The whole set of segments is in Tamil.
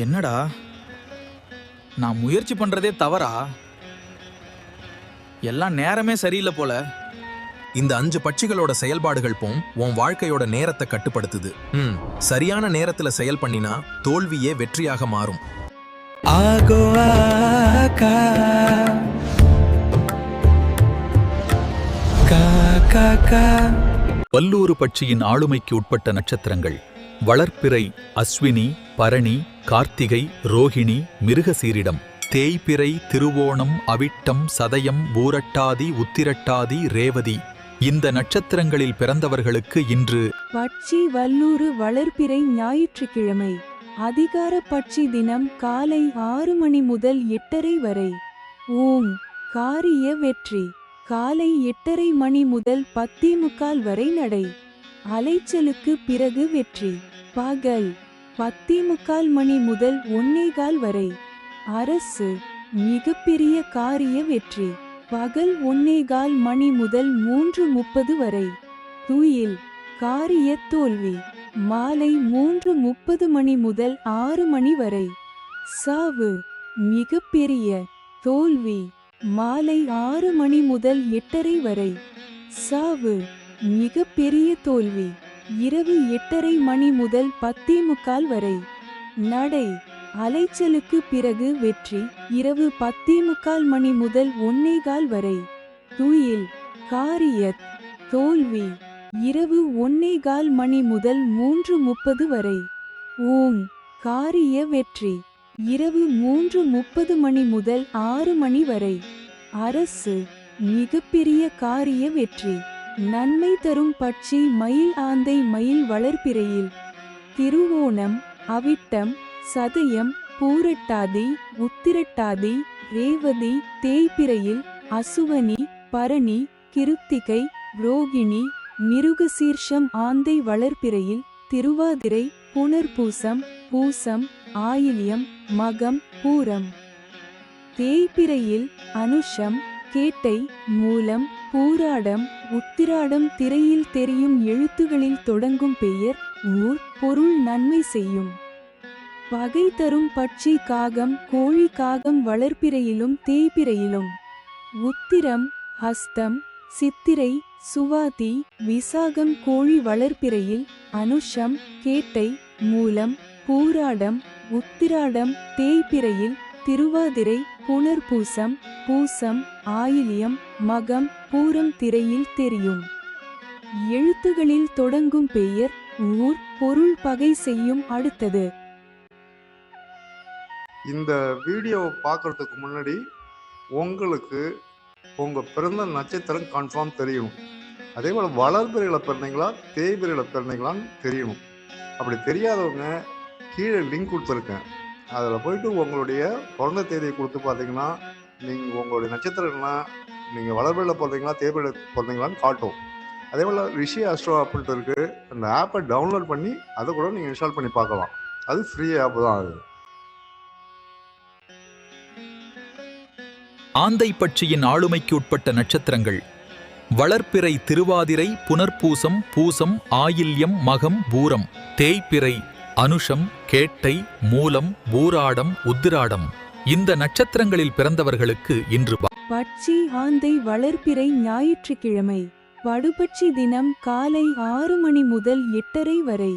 என்னடா, நான் முயற்சி பண்றதே தவறா? எல்லாம் நேரமே சரியில்லை போல. இந்த 5 பட்சிகளோட செயல்பாடுகள் உன் வாழ்க்கையோட நேரத்தை கட்டுப்படுத்துது. சரியான நேரத்துல செயல் பண்ணினா தோல்வியே வெற்றியாக மாறும். வல்லூறு பட்சியின் ஆளுமைக்கு உட்பட்ட நட்சத்திரங்கள்: வளர்ப்பிறை, அஸ்வினி, பரணி, கார்த்திகை, ரோகிணி, மிருகசீரிடம். தேய்பிறை, திருவோணம், அவிட்டம், சதயம், பூரட்டாதி, உத்திரட்டாதி, ரேவதி. இந்த நட்சத்திரங்களில் பிறந்தவர்களுக்கு இன்று பட்சி வல்லூறு வளர்ப்பிறை ஞாயிற்றுக்கிழமை. அதிகார பட்சி தினம் காலை 6 மணி முதல் 8:30 வரை. ஓம் காரிய வெற்றி. காலை 8:30 மணி முதல் 10:45 வரை நடை. அலைச்சலுக்கு பிறகு வெற்றி. பகல் 10:45 மணி முதல் 1:15 வரை. அரசு மிகப்பெரிய காரிய வெற்றி. பகல் 1:15 மணி முதல் 3:30 வரை. துயில் காரிய தோல்வி. மாலை 3:30 மணி முதல் 6 மணி வரை. சாவு மிகப்பெரிய தோல்வி. மாலை 6 மணி முதல் 8:30 வரை. சாவு மிகப்பெரிய தோல்வி. இரவு 8:30 மணி முதல் 10:45 வரை. நடை அலைச்சலுக்கு பிறகு வெற்றி. இரவு 10:45 மணி முதல் 1:15 வரை. துயில் காரியத் தோல்வி. இரவு 1:15 மணி முதல் 3:30 வரை. ஓம் காரிய வெற்றி. இரவு 3:30 மணி முதல் 6 மணி வரை. அரசு மிகப்பெரிய காரிய வெற்றி. நன்மை தரும் பட்சி மயில் ஆந்தை மயில் வளர்ப்பிறையில். திருவோணம், அவிட்டம், சதயம், பூரட்டாதி, உத்திரட்டாதி, ரேவதி. தேய்பிறையில் அசுவனி, பரணி, கிருத்திகை, ரோகிணி, மிருகசீர்ஷம். ஆந்தை வளர்ப்பிறையில் திருவாதிரை, புனர்பூசம், பூசம், ஆயில்யம், மகம், பூரம். தேய்பிறையில் அனுஷம், கேட்டை, மூலம், பூராடம், உத்திராடம். திரையில் தெரியும் எழுத்துகளில் தொடங்கும் பெயர், ஊர், பொருள் நன்மை செய்யும். பகை தரும் பட்சி காகம், கோழி. காகம் வளர்ப்பிறையிலும் தேய்பிறையிலும். உத்திரம், ஹஸ்தம், சித்திரை, சுவாதி, விசாகம். கோழி வளர்ப்பிறையில் அனுஷம், கேட்டை, மூலம், பூராடம், உத்திராடம். தேய்பிறையில் திருவாதிரை, புனர்பூசம், பூசம், ஆயில்யம், மகம், பூரம். திரையில் தெரியும் எழுத்துகளில் தொடங்கும் பெயர், ஊர், பொருள். பகை செய்யும். அடுத்தது இந்த வீடியோவை பார்க்கறதுக்கு முன்னாடி உங்களுக்கு உங்கள் பிறந்த நட்சத்திரம் கன்ஃபார்ம் தெரியணும். அதே போல் வளர்பிறையில் பிறந்தீங்களா தேய்பிறையில் பிறந்தீங்களான்னு தெரியணும். அப்படி தெரியாதவங்க கீழே லிங்க் கொடுத்துருக்கேன். அதில் போயிட்டு உங்களுடைய பிறந்த தேதியை கொடுத்து பார்த்தீங்கன்னா நீங்கள் உங்களுடைய நட்சத்திரம்னா நீங்கள் வளர்பிறையில் பிறந்தீங்களா தேய்பிறையில் பிறந்தீங்களான்னு காட்டும். அதே போல் ரிஷி அஸ்ட்ரோ அப்படின்ட்டு இருக்குது. அந்த ஆப்பை டவுன்லோட் பண்ணி அதை கூட நீங்கள் இன்ஸ்டால் பண்ணி பார்க்கலாம். அது ஃப்ரீ ஆப் தான். அது ஆந்தை பட்சியின் ஆளுமைக்கு உட்பட்ட நட்சத்திரங்கள்: வளர்ப்பிறை, திருவாதிரை, புனர்பூசம், பூசம், ஆயில்யம், மகம், பூரம். தேய்பிறை அனுஷம், கேட்டை, மூலம், பூராடம், உத்திராடம். இந்த நட்சத்திரங்களில் பிறந்தவர்களுக்கு இன்று பட்சி ஆந்தை வளர்ப்பிறை ஞாயிற்றுக்கிழமை. படுபட்சி தினம் காலை 6 மணி முதல் 8:30 வரை.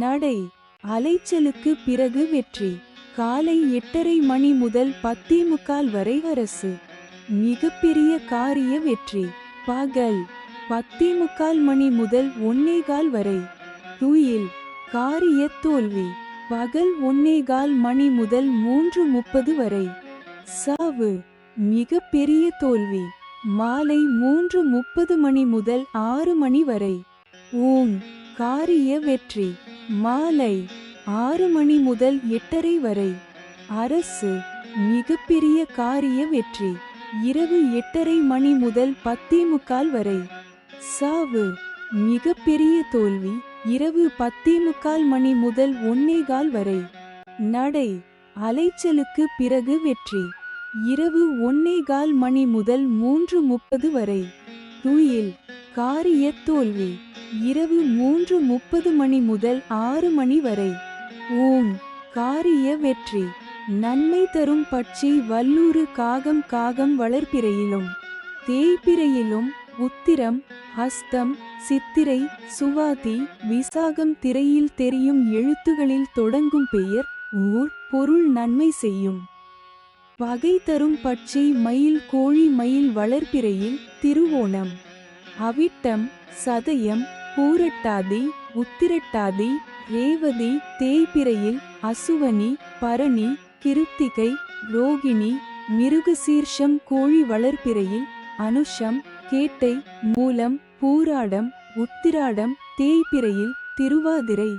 நடை அலைச்சலுக்கு பிறகு வெற்றி. காலை 8:30 மணி முதல் 10:45 வரை. அரசு மிகப்பெரிய காரிய வெற்றி. பகல் 10:45 மணி முதல் 1:15 வரை. துயில் காரிய தோல்வி. பகல் 1:15 மணி முதல் 3:30 வரை. சாவு மிகப்பெரிய தோல்வி. மாலை 3:30 மணி முதல் 6 மணி வரை. ஓம் காரிய வெற்றி. மாலை 6 மணி முதல் 8:30 வரை. அரசு மிகப்பெரிய காரிய வெற்றி. இரவு 8:30 மணி முதல் 10:45 வரை. சாவு மிகப்பெரிய தோல்வி. இரவு 10:45 மணி முதல் 1:15 வரை. நடை அலைச்சலுக்கு பிறகு வெற்றி. இரவு 1:15 மணி முதல் 3:30 வரை. துயில் காரிய தோல்வி. இரவு 3:30 மணி முதல் 6 மணி வரை. ஓம் காரிய வெற்றி. நன்மை தரும் பட்சி வல்லூறு காகம். காகம் வளர்பிறையிலும் தேய்பிறையிலும் உத்திரம் ஹஸ்தம் சித்திரை சுவாதி விசாகம் திரையில் தெரியும் எழுத்துகளில் தொடங்கும் பெயர் ஊர் பொருள் நன்மை செய்யும். பகை தரும் பட்சி மயில் கோழி. மயில் வளர்பிறையில் திருவோணம் அவிட்டம் சதயம் பூரட்டாதி உத்திரட்டாதி ரேவதி தேய்பிறையில் அசுவனி பரணி கிருத்திகை ரோகிணி மிருகசீர்ஷம். கோழி வளர்பிறையில் அனுஷம் கேட்டை மூலம் பூராடம் உத்திராடம் தேய்பிறையில் திருவாதிரை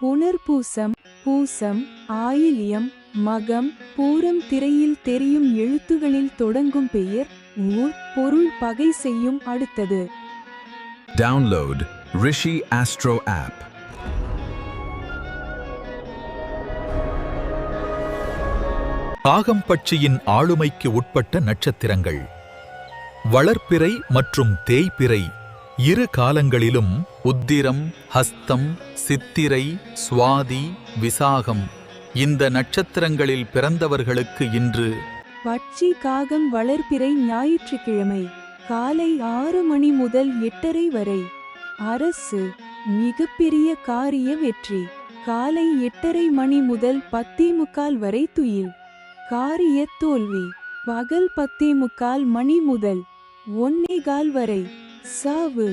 புனர்பூசம் பூசம் ஆயில்யம் மகம் பூரம் திரையில் தெரியும் எழுத்துகளில் தொடங்கும் பெயர் ஊர் பொருள் பகை செய்யும். அடுத்தது Download Rishi Astro app. காகம் பட்சியின் ஆளுமைக்கு உட்பட்ட நட்சத்திரங்கள். வளர்பிறை மற்றும் தேய்பிறை இரு காலங்களிலும் உத்திரம் ஹஸ்தம் சித்திரை சுவாதி விசாகம் இந்த நட்சத்திரங்களில் பிறந்தவர்களுக்கு இன்று பட்சி காகம் வளர்பிறை ஞாயிற்றுக்கிழமை காலை 6 மணி முதல் 8:30 வரை. அரசு மிகப்பெரிய காரிய வெற்றி. காலை 8:30 மணி முதல் 10:45 வரை துயில். காரிய தோல்வி பகல் 10:45 மணி முதல் 1:15 வரை. சாவு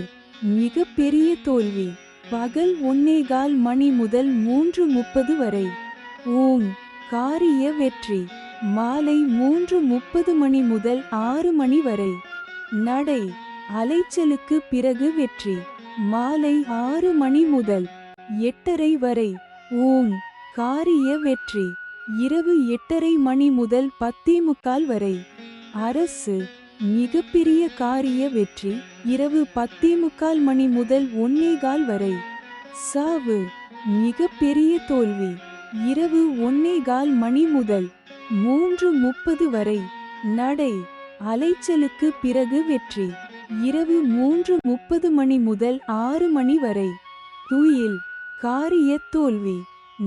மிகப்பெரிய தோல்வி பகல் 1:15 மணி முதல் 3:30 வரை. ஓம் காரிய வெற்றி மாலை 3:30 மணி முதல் 6 மணி வரை. நடை அலைச்சலுக்கு பிறகு வெற்றி மாலை 6 மணி முதல் 8:30 வரை. ஓம் காரிய வெற்றி இரவு 8:30 மணி முதல் 10:45 வரை. அரசு மிகப்பெரிய காரிய வெற்றி இரவு 10:45 மணி முதல் 1:15 வரை. சாவு மிகப்பெரிய தோல்வி இரவு 1:15 மணி முதல் 3:30 வரை. நடை அலைச்சலுக்கு பிறகு வெற்றி இரவு 3:30 மணி முதல் 6 மணி வரை. துயில் காரிய தோல்வி.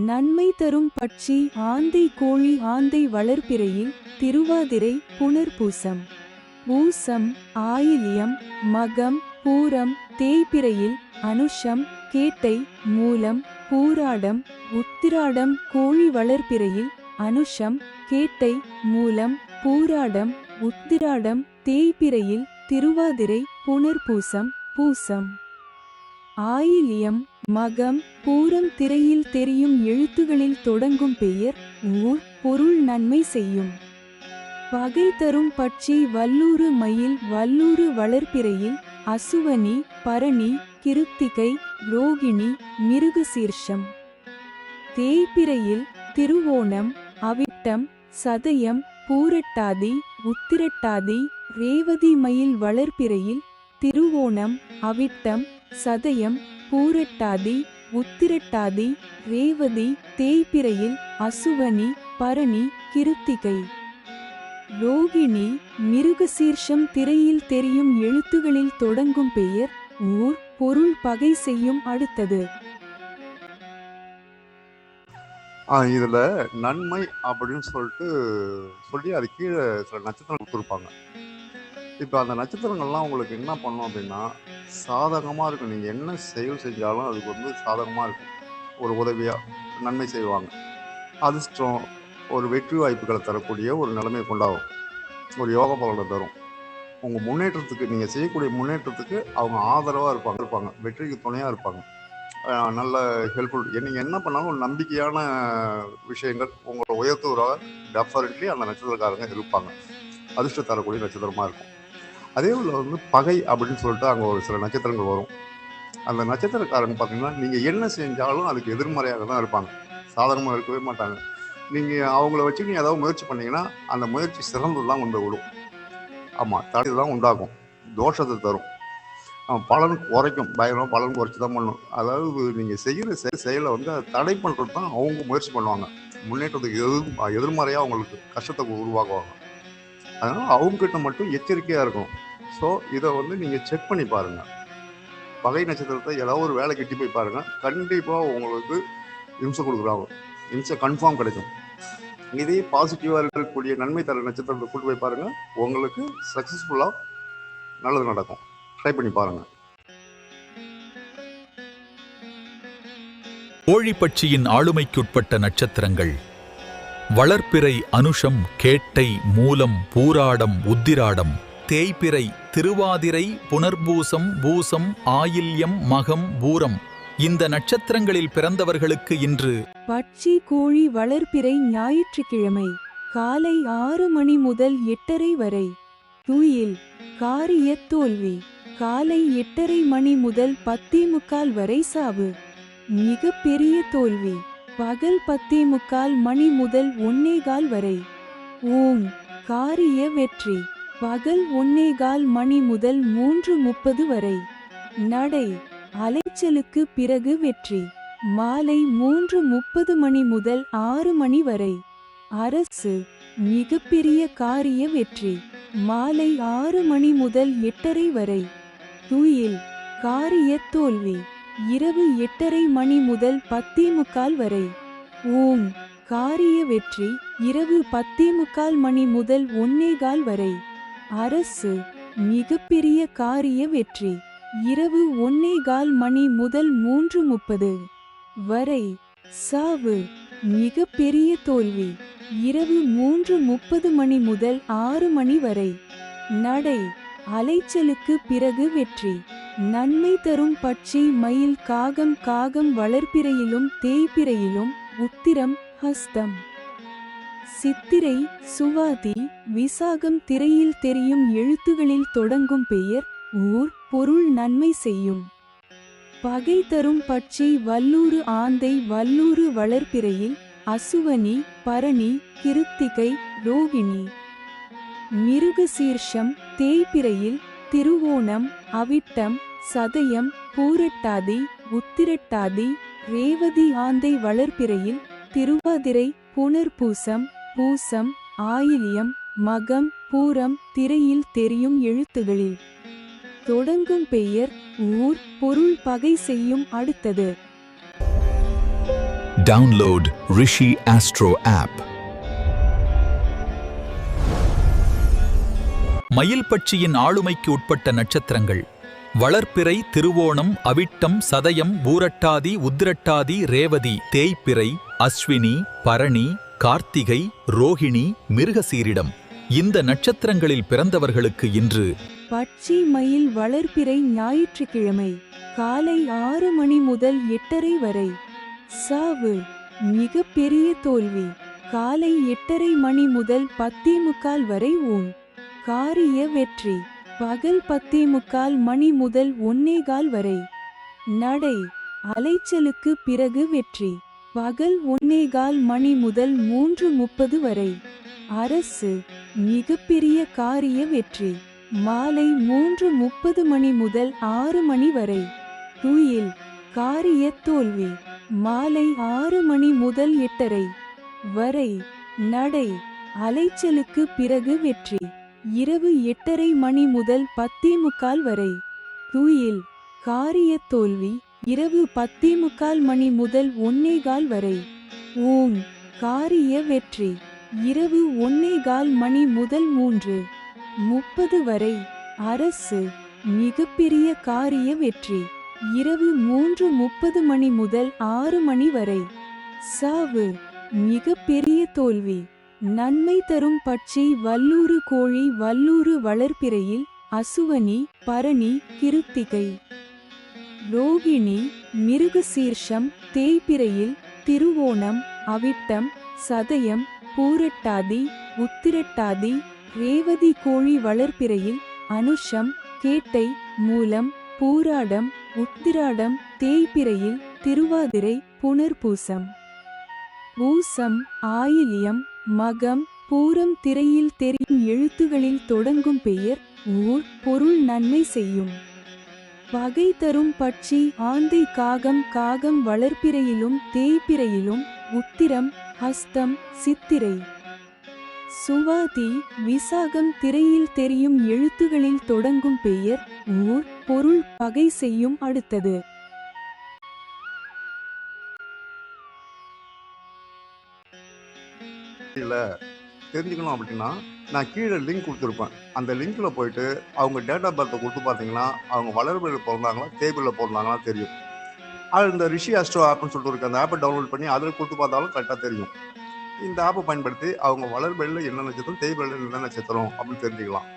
நன்மை தரும் பட்சி ஆந்தை கோழி. ஆந்தை வளர்பிறையில் திருவாதிரை புனர்பூசம் பூசம் ஆயில்யம் மகம் பூரம் தேய்பிறையில் அனுஷம் கேட்டை மூலம் பூராடம் உத்திராடம். கோழி வளர்பிறையில் அனுஷம் கேட்டை மூலம் பூராடம் உத்திராடம் தேய்பிறையில் திருவாதிரை புனர்பூசம் பூசம் ஆயில்யம் மகம் பூரம் திரையில் தெரியும் எழுத்துகளில் தொடங்கும் பெயர் ஊர் பொருள் நன்மை செய்யும். பகை தரும் பட்சி வல்லூறு மயில். வல்லூறு வளர்பிறையில் அசுவனி பரணி கிருத்திகை ரோகிணி மிருகசீர்ஷம். தேய்பிறையில் திருவோணம் அவிட்டம் சதயம் பூரட்டாதி உத்திரட்டாதி ரேவதி. மயில் வளர்பிறையில் திருவோணம் அவிட்டம் சதயம் பூரட்டாதி உத்திரட்டாதி ரேவதி. தேய்பிறையில் அசுவனி பரணி கிருத்திகை ரோகிணி மிருகசீர்ஷம். திரையில் தெரியும் எழுத்துகளில் தொடங்கும் பெயர் ஊர் பொருள் பகை செய்யும். அடுத்தது இதுல நன்மை அப்படின்னு சொல்லி அது கீழே சில நட்சத்திரம் கொடுத்துருப்பாங்க. இப்போ அந்த நட்சத்திரங்கள்லாம் உங்களுக்கு என்ன பண்ணும் அப்படின்னா சாதகமாக இருக்கும். நீங்கள் என்ன செயல் செஞ்சாலும் அதுக்கு சாதகமாக இருக்கும். ஒரு உதவியாக நன்மை செய்வாங்க. அதிர்ஷ்டம் ஒரு வெற்றி வாய்ப்புகளை தரக்கூடிய ஒரு நிலைமை கொண்டாகும். ஒரு யோக பலனை தரும். உங்கள் முன்னேற்றத்துக்கு நீங்கள் செய்யக்கூடிய முன்னேற்றத்துக்கு அவங்க ஆதரவாக இருப்பாங்க. வெற்றிக்கு துணையாக இருப்பாங்க. நல்ல ஹெல்ப்ஃபுல். நீங்கள் என்ன பண்ணாலும் ஒரு நம்பிக்கையான விஷயங்கள் உங்களை உயர்த்துவதாக டெஃபரெட்லி அந்த நட்சத்திரக்காரங்க இருப்பாங்க. அதிர்ஷ்டம் தரக்கூடிய நட்சத்திரமாக இருக்கும். அதே போல் பகை அப்படின்னு சொல்லிட்டு அங்கே ஒரு சில நட்சத்திரங்கள் வரும். அந்த நட்சத்திரக்காரங்க பார்த்தீங்கன்னா நீங்கள் என்ன செஞ்சாலும் அதுக்கு எதிர்மறையாக தான் இருப்பாங்க. சாதாரணமாக இருக்கவே மாட்டாங்க. நீங்கள் அவங்கள வச்சு நீங்கள் ஏதாவது முயற்சி பண்ணிங்கன்னா அந்த முயற்சி சிறந்து தான் கொண்டு விடும். ஆமாம், தடை தான் உண்டாகும், தோஷத்தை தரும், பலன் குறைக்கும். பயங்கரமாக பலன் குறைச்சி தான் பண்ணணும். அதாவது நீங்கள் செய்கிற செயலை அதை தடை பண்ணுறது தான் அவங்க முயற்சி பண்ணுவாங்க. முன்னேற்றத்துக்கு எதிர்மறையாக அவங்களுக்கு கஷ்டத்தை உருவாக்குவாங்க. அதனால் அவங்ககிட்ட மட்டும் எச்சரிக்கையாக இருக்கணும். ஸோ இதை நீங்கள் செக் பண்ணி பாருங்கள். பகை நட்சத்திரத்தை ஏதாவது ஒரு வேலை கட்டி போய் பாருங்கள். கண்டிப்பாக உங்களுக்கு இம்சை கொடுக்குறாங்க. கன்ஃபார்ம் கிடைக்கும். இதே பாசிட்டிவாக இருக்கக்கூடிய நன்மை தர நட்சத்திரத்தை கூட்டு போய் பாருங்கள், உங்களுக்கு சக்ஸஸ்ஃபுல்லாக நல்லது நடக்கும். ட்ரை பண்ணி பாருங்கள். கோழிப்பட்சியின் ஆளுமைக்குட்பட்ட நட்சத்திரங்கள்: வளர்ப்பிறை அனுஷம், கேட்டை, மூலம், பூராடம், உத்திராடம். தேய்பிறை திருவாதிரை, புனர்பூசம், பூசம், ஆயில்யம், மகம், பூரம். இந்த நட்சத்திரங்களில் பிறந்தவர்களுக்கு இன்று பட்சி கோழி வளர்ப்பிறை ஞாயிற்றுக்கிழமை காலை 6 மணி முதல் 8:30 வரை. துயில் காரிய தோல்வி காலை 8:30 மணி முதல் 10:45 வரை. சாவு மிக பெரிய தோல்வி பகல் 10:45 மணி முதல் 1:15 வரை. ஓம் காரிய வெற்றி பகல் 1:15 மணி முதல் 3:30 வரை. நடை அலைச்சலுக்கு பிறகு வெற்றி மாலை 3:30 மணி முதல் 6 மணி வரை. அரசு மிகப்பெரிய காரிய வெற்றி மாலை 6 மணி முதல் 8:30 வரை. துயில் காரிய தோல்வி இரவு 8:30 மணி முதல் 10:45 வரை. ஓம் காரிய வெற்றி இரவு 10:45 மணி முதல் 1:15 வரை. அரசு மிகப்பெரிய காரிய வெற்றி இரவு 1:15 மணி முதல் 3:30 வரை. சாவு மிக பெரிய தோல்வி இரவு 3:30 மணி முதல் 6 மணி வரை. நடை அலைச்சலுக்கு பிறகு வெற்றி நன்மை தரும் பட்சி மயில் காகம். காகம் வளர்ப்பிறையிலும் தேய்பிறையிலும் உத்திரம், ஹஸ்தம், சித்திரை, சுவாதி, விசாகம் திரையில் தெரியும் எழுத்துகளில் தொடங்கும் பெயர், ஊர், பொருள் நன்மை செய்யும். பகை தரும் பட்சி வல்லூறு ஆந்தை. வல்லூறு வளர்ப்பிறையில் அசுவனி, பரணி, கிருத்திகை, ரோகிணி. மிருகசீர்ஷம் தேய்பிறையில் திருவோணம், அவிட்டம், சதயம், பூரட்டாதி, உத்திரட்டாதி, ரேவதி. ஆந்தை வளர்ப்பிறையில் திருவாதிரை, புனர்பூசம், பூசம், ஆயில்யம், மகம், பூரம் திரையில் தெரியும் எழுத்துகளில் தொடங்கும் பெயர், ஊர், பொருள் பகை செய்யும். அடுத்தது Download Rishi Astro app. மயில் பட்சியின் ஆளுமைக்கு உட்பட்ட நட்சத்திரங்கள்: வளர்ப்பிறை திருவோணம், அவிட்டம், சதயம், பூரட்டாதி, உத்திரட்டாதி, ரேவதி. தேய்பிறை அஸ்வினி, பரணி, கார்த்திகை, ரோகிணி, மிருகசீரிடம். இந்த நட்சத்திரங்களில் பிறந்தவர்களுக்கு இன்று பட்சி மயில் வளர்ப்பிறை ஞாயிற்றுக்கிழமை காலை 6 மணி முதல் 8:30 வரை. சாவு மிக பெரிய தோல்வி காலை 8:30 மணி முதல் 10:45 வரை. ஓம் காரிய வெற்றி பகல் 10:45 மணி முதல் 1:15 வரை. நடை அலைச்சலுக்கு பிறகு வெற்றி பகல் 1:15 மணி முதல் 3:30 வரை. அரசு மிகப்பெரிய காரிய வெற்றி மாலை 3:30 மணி முதல் 6 மணி வரை. துயில் காரிய தோல்வி மாலை 6 மணி முதல் 8:30 வரை. நடை அலைச்சலுக்கு பிறகு வெற்றி இரவு 8:30 மணி முதல் 10:45 வரை. துயில் காரிய தோல்வி இரவு 10:45 மணி முதல் 1:15 வரை. ஓம் காரிய வெற்றி இரவு 1:15 மணி முதல் 3:30 வரை. அரசு மிகப்பெரிய காரிய வெற்றி இரவு 3:30 மணி முதல் 6 மணி வரை. சாவு மிக பெரிய தோல்வி நன்மை தரும் பட்சி வல்லூறு கோழி. வல்லூறு வளர்ப்பிறையில் அசுவனி, பரணி, கிருத்திகை, ரோகிணி, மிருகசீர்ஷம். தேய்பிறையில் திருவோணம், அவிட்டம், சதயம், பூரட்டாதி, உத்திரட்டாதி, ரேவதி. கோழி வளர்ப்பிறையில் அனுஷம், கேட்டை, மூலம், பூராடம், உத்திராடம். தேய்பிறையில் திருவாதிரை, புனர்பூசம், பூசம், ஆயில்யம், மகம், பூரம் திரையில் தெரியும் எழுத்துகளில் தொடங்கும் பெயர், ஊர், பொருள் நன்மை செய்யும். பகை தரும் பட்சி ஆந்தை. காகம். காகம் வளர்ப்பிறையிலும் தேய்பிறையிலும் உத்திரம், ஹஸ்தம், சித்திரை, சுவாதி, விசாகம் திரையில் தெரியும் எழுத்துகளில் தொடங்கும் பெயர், ஊர், பொருள் பகை செய்யும். அடுத்தது இல்லை தெரிஞ்சுக்கணும் அப்படின்னா நான் கீழே லிங்க் கொடுத்துருப்பேன். அந்த லிங்க்கில் போயிட்டு அவங்க டேட் ஆஃப் பர்த்தை கொடுத்து பார்த்தீங்கன்னா அவங்க வளர்பிறையில் பிறந்தாங்களா தேய்பிறையில் பிறந்தாங்களா தெரியும். அது இந்த ரிஷி ஆஸ்ட்ரோ ஆப்னு சொல்லிட்டு இருக்கு. அந்த ஆப்பை டவுன்லோட் பண்ணி அதில் கொடுத்து பார்த்தாலும் கரெக்டாக தெரியும். இந்த ஆப்பை பயன்படுத்தி அவங்க வளர்பிறையில் என்ன நட்சத்திரம் தேய்பிறையில் என்ன நட்சத்திரம் அப்படின்னு தெரிஞ்சுக்கலாம்.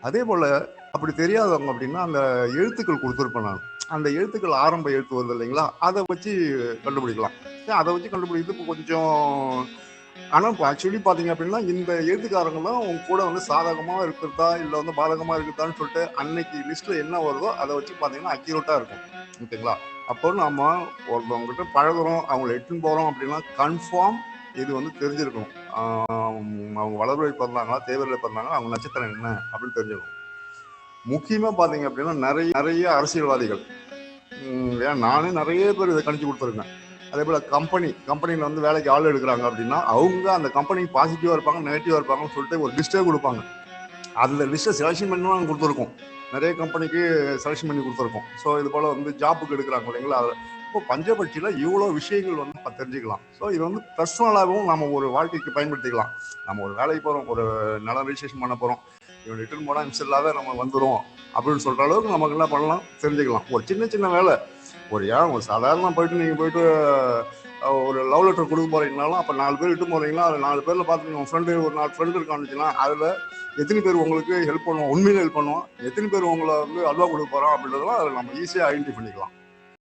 அதே போல் அப்படி தெரியாதவங்க அப்படின்னா அந்த எழுத்துக்கள் கொடுத்துருப்பேன் நான். அந்த எழுத்துக்கள் ஆரம்ப எழுத்து வருது இல்லைங்களா, அதை வச்சு கண்டுபிடிக்கலாம். அதை வச்சு கண்டுபிடிக்கிறதுக்கு கொஞ்சம் ஆனால் இப்போ ஆக்சுவலி பார்த்தீங்க அப்படின்னா இந்த எழுத்துக்காரங்க தான் உங்க கூட வந்து சாதகமாக இருக்கிறதா இல்லை வந்து பாதகமாக இருக்குதான்னு சொல்லிட்டு அன்னைக்கு லிஸ்ட்டில் என்ன வருதோ அதை வச்சு பார்த்தீங்கன்னா அக்யூரேட்டாக இருக்கும். ஓகேங்களா? அப்போ நம்ம ஒருத்தவங்ககிட்ட பழகுறோம், அவங்கள எட்டுன்னு போகிறோம் அப்படின்னா கன்ஃபார்ம் இது வந்து தெரிஞ்சிருக்கணும். அவங்க வளர்பிறை பிறந்தாங்களா தேவையில் பிறந்தாங்களா அவங்க நட்சத்திரம் என்ன அப்படின்னு தெரிஞ்சிருக்கணும். முக்கியமாக பார்த்தீங்க அப்படின்னா நிறைய அரசியல்வாதிகள், ஏன் நானே நிறைய பேர் இதை கணிச்சு கொடுத்துருக்கேன். அதே போல் கம்பெனியில் வந்து வேலைக்கு ஆள் எடுக்கிறாங்க அப்படின்னா அவங்க அந்த கம்பெனிக்கு பாசிட்டிவாக இருப்பாங்க நெகட்டிவாக இருப்பாங்கன்னு சொல்லிட்டு ஒரு லிஸ்ட்டே கொடுப்பாங்க. அதில் லிஸ்ட்டை செலெக்ஷன் பண்ணி நாங்கள் கொடுத்துருக்கோம். நிறைய கம்பெனிக்கு செலெக்ஷன் பண்ணி கொடுத்துருக்கோம். ஸோ இது போல் வந்து ஜாப்புக்கு எடுக்கிறாங்க இல்லைங்களா, அதில் இப்போ பஞ்சபட்சியில் இவ்வளோ விஷயங்கள் வந்து நம்ம தெரிஞ்சுக்கலாம். ஸோ இது வந்து பர்சனலாகவும் நம்ம ஒரு வாழ்க்கைக்கு பயன்படுத்திக்கலாம். நம்ம ஒரு வேலைக்கு போகிறோம், ஒரு நிலம் ரிஜிஸ்ட்ரேஷன் பண்ண போகிறோம், இவன் ரிட்டர்ன் போனால் மிஸ் இல்லாத நம்ம வந்துடும் அப்படின்னு சொல்கிற அளவுக்கு நமக்கு என்ன பண்ணலாம் தெரிஞ்சுக்கலாம். ஒரு சின்ன வேலை, ஒரு சாதாரண போயிட்டு நீங்கள் போயிட்டு ஒரு லவ் லெட்டர் கொடுக்க போகிறீங்கனாலும் அப்போ 4 பேர் இட்டு போகிறீங்களா, அதில் 4 பேரில் பார்த்துட்டு உங்கள் ஃப்ரெண்டு ஒரு 4 ஃப்ரெண்டு இருக்கான்னு அதில் எத்தனை பேர் உங்களுக்கு ஹெல்ப் பண்ணுவோம், உண்மையில ஹெல்ப் பண்ணுவோம், எத்தனை பேர் உங்களை வந்து அல்வா கொடுக்க போகிறோம் அப்படின்றதெல்லாம் அதில் நம்ம ஈஸியாக ஐடென்டிஃபை பண்ணிக்கலாம்.